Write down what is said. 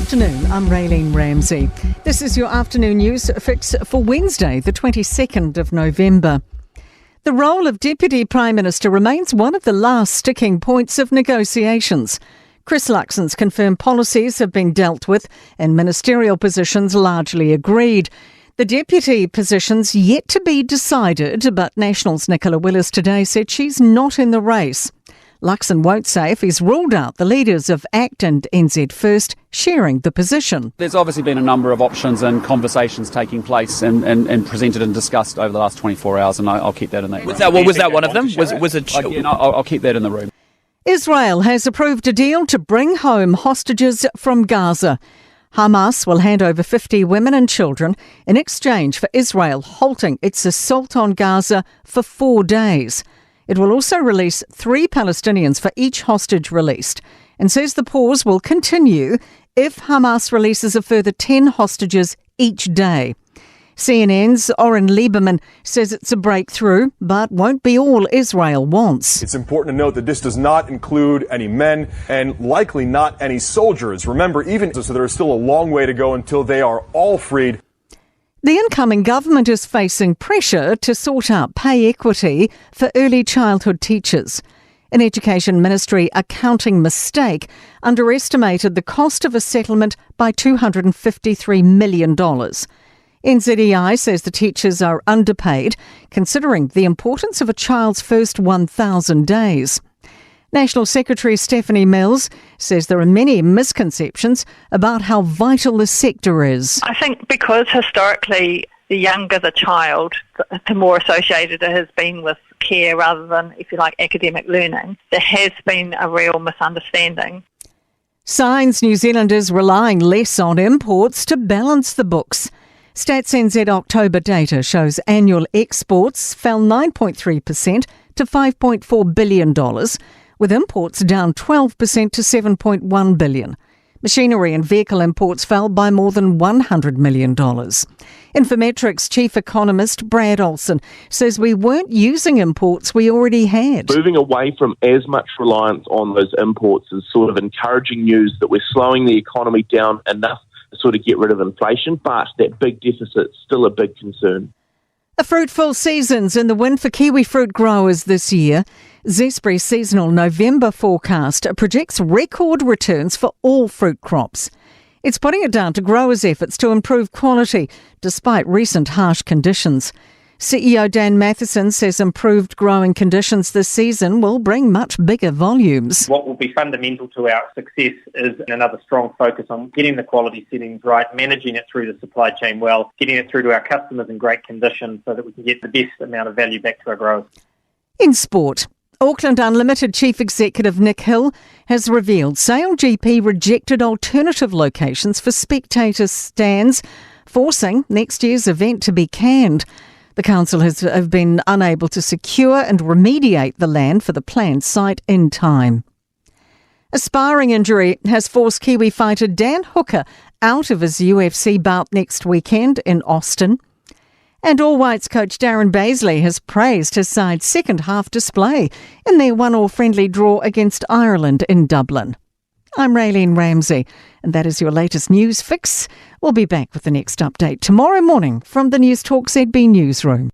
afternoon, I'm Raylene Ramsey. This is your afternoon news fix for Wednesday, the 22nd of November. The role of Deputy Prime Minister remains one of the last sticking points of negotiations. Chris Luxon's confirmed policies have been dealt with and ministerial positions largely agreed. The deputy position's yet to be decided, but National's Nicola Willis today said she's not in the race. Luxon won't say if he's ruled out the leaders of ACT and NZ First sharing the position. There's obviously been a number of options and conversations taking place and presented and discussed over the last 24 hours, and I'll keep that in that room. Was that one of them? I'll keep that in the room. Israel has approved a deal to bring home hostages from Gaza. Hamas will hand over 50 women and children in exchange for Israel halting its assault on Gaza for 4 days. It will also release 3 Palestinians for each hostage released and says the pause will continue if Hamas releases a further 10 hostages each day. CNN's Oren Lieberman says it's a breakthrough, but won't be all Israel wants. It's important to note that this does not include any men and likely not any soldiers. Remember, even so, there is still a long way to go until they are all freed. The incoming government is facing pressure to sort out pay equity for early childhood teachers. An Education Ministry accounting mistake underestimated the cost of a settlement by $253 million. NZEI says the teachers are underpaid, considering the importance of a child's first 1,000 days. National Secretary Stephanie Mills says there are many misconceptions about how vital the sector is. I think because historically the younger the child, the more associated it has been with care rather than, if you like, academic learning, there has been a real misunderstanding. Signs New Zealand is relying less on imports to balance the books. Stats NZ October data shows annual exports fell 9.3% to $5.4 billion, with imports down 12% to $7.1 billion. Machinery and vehicle imports fell by more than $100 million. Infometrics chief economist Brad Olsen says we weren't using imports we already had. Moving away from as much reliance on those imports is sort of encouraging news that we're slowing the economy down enough to sort of get rid of inflation, but that big deficit's still a big concern. A fruitful season's in the wind for kiwi fruit growers this year. Zespri's seasonal November forecast projects record returns for all fruit crops. It's putting it down to growers' efforts to improve quality despite recent harsh conditions. CEO Dan Matheson says improved growing conditions this season will bring much bigger volumes. What will be fundamental to our success is another strong focus on getting the quality settings right, managing it through the supply chain well, getting it through to our customers in great condition so that we can get the best amount of value back to our growers. In sport, Auckland Unlimited Chief Executive Nick Hill has revealed SailGP rejected alternative locations for spectator stands, forcing next year's event to be canned. The council have been unable to secure and remediate the land for the planned site in time. A sparring injury has forced Kiwi fighter Dan Hooker out of his UFC bout next weekend in Austin. And All Whites coach Darren Baisley has praised his side's second half display in their 1-1 friendly draw against Ireland in Dublin. I'm Raylene Ramsey, and that is your latest news fix. We'll be back with the next update tomorrow morning from the Newstalk ZB newsroom.